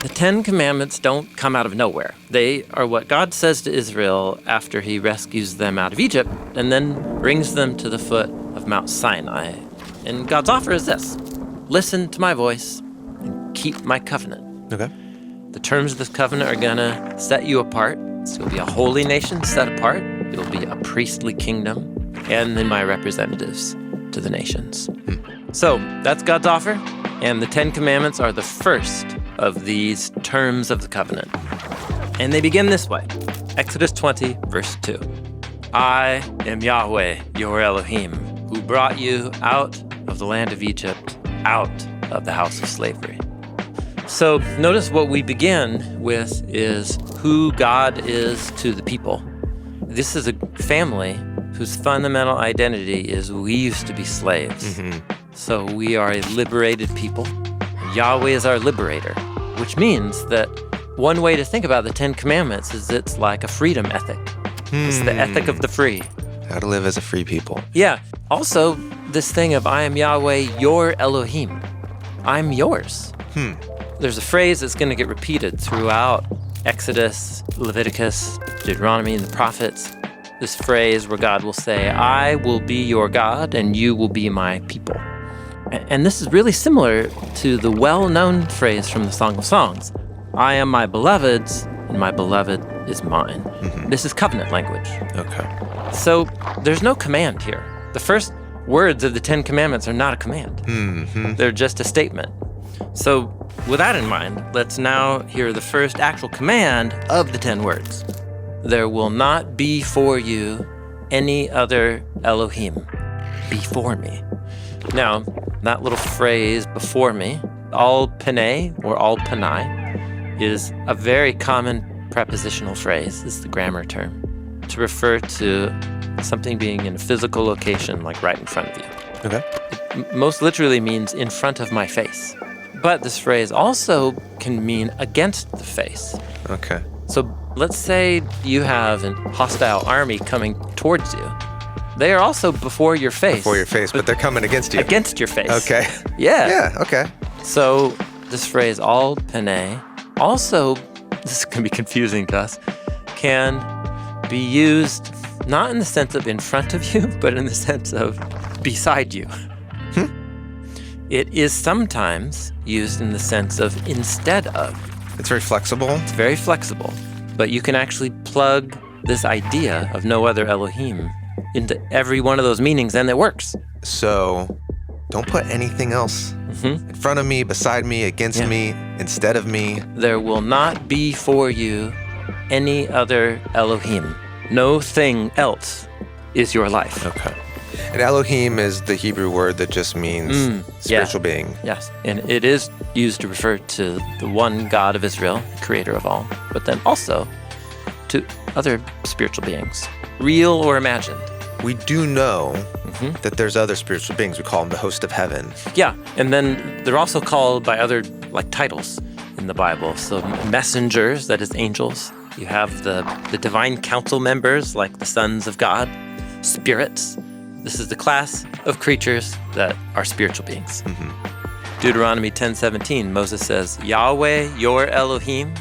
The 10 Commandments don't come out of nowhere. They are what God says to Israel after he rescues them out of Egypt and then brings them to the foot of Mount Sinai. And God's offer is this: listen to my voice and keep my covenant. Okay. The terms of this covenant are gonna set you apart. So you'll be a holy nation set apart. You'll be a priestly kingdom, and then my representatives to the nations. So that's God's offer, and the 10 Commandments are the first of these terms of the covenant. And they begin this way. Exodus 20, verse 2. I am Yahweh, your Elohim, who brought you out of the land of Egypt, out of the house of slavery. So notice what we begin with is who God is to the people. This is a family whose fundamental identity is we used to be slaves. So we are a liberated people. Yahweh is our liberator, which means that one way to think about the 10 Commandments is it's like a freedom ethic. It's the ethic of the free. How to live as a free people. Yeah. Also, this thing of I am Yahweh, your Elohim. I'm yours. There's a phrase that's going to get repeated throughout Exodus, Leviticus, Deuteronomy, and the prophets. This phrase where God will say, I will be your God and you will be my people. And this is really similar to the well-known phrase from the Song of Songs. I am my beloved's and my beloved is mine. This is covenant language. Okay. So there's no command here. The first words of the 10 Commandments are not a command. They're just a statement. So with that in mind, let's now hear the first actual command of the 10 words. There will not be for you any other Elohim before me. Now, that little phrase, before me, al panei or al panai, is a very common prepositional phrase. This is the grammar term to refer to something being in a physical location, like right in front of you. Okay. It most literally means in front of my face. But this phrase also can mean against the face. Okay. So let's say you have a hostile army coming towards you. They are also before your face. Before your face, but they're coming against you. Against your face. Okay. Yeah. Yeah, okay. So this phrase, al panei, also, this can be confusing to us, can be used not in the sense of in front of you, but in the sense of beside you. It is sometimes used in the sense of instead of. It's very flexible. It's very flexible, but you can actually plug this idea of no other Elohim into every one of those meanings, and it works. So don't put anything else in front of me, beside me, against me, instead of me. There will not be for you any other Elohim. No thing else is your life. Okay. And Elohim is the Hebrew word that just means spiritual being. Yes, and it is used to refer to the one God of Israel, creator of all, but then also to other spiritual beings, real or imagined. We do know that there's other spiritual beings. We call them the host of heaven. Yeah, and then they're also called by other titles in the Bible. So messengers, that is angels. You have the divine council members, like the sons of God, spirits. This is the class of creatures that are spiritual beings. Deuteronomy 10:17, Moses says, Yahweh, your Elohim,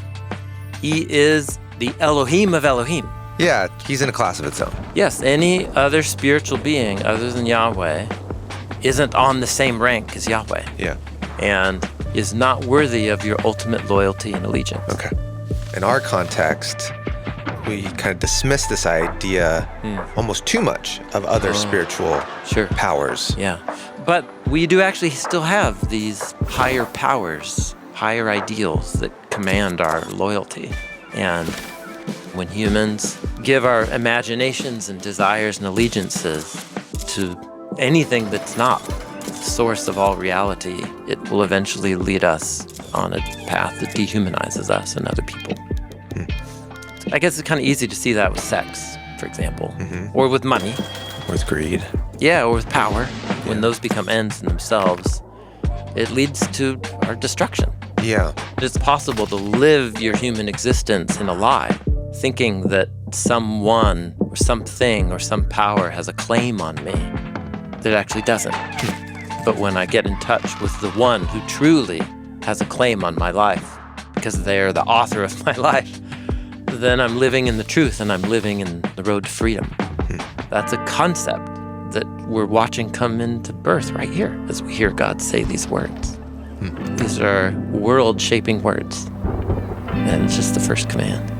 he is the Elohim of Elohim. Yeah, he's in a class of its own. Yes, any other spiritual being other than Yahweh isn't on the same rank as Yahweh. Yeah. And is not worthy of your ultimate loyalty and allegiance. Okay. In our context, we kind of dismiss this idea almost too much of other spiritual powers. Yeah. But we do actually still have these higher powers, higher ideals that command our loyalty. And when humans give our imaginations and desires and allegiances to anything that's not the source of all reality, it will eventually lead us on a path that dehumanizes us and other people. I guess it's kind of easy to see that with sex, for example, or with money. With greed. Yeah, or with power. When those become ends in themselves, it leads to our destruction. Yeah. It's possible to live your human existence in a lie, thinking that someone or something or some power has a claim on me that it actually doesn't. But when I get in touch with the one who truly has a claim on my life, because they are the author of my life, then I'm living in the truth and I'm living in the road to freedom. That's a concept that we're watching come into birth right here as we hear God say these words. These are world-shaping words. And it's just the first command.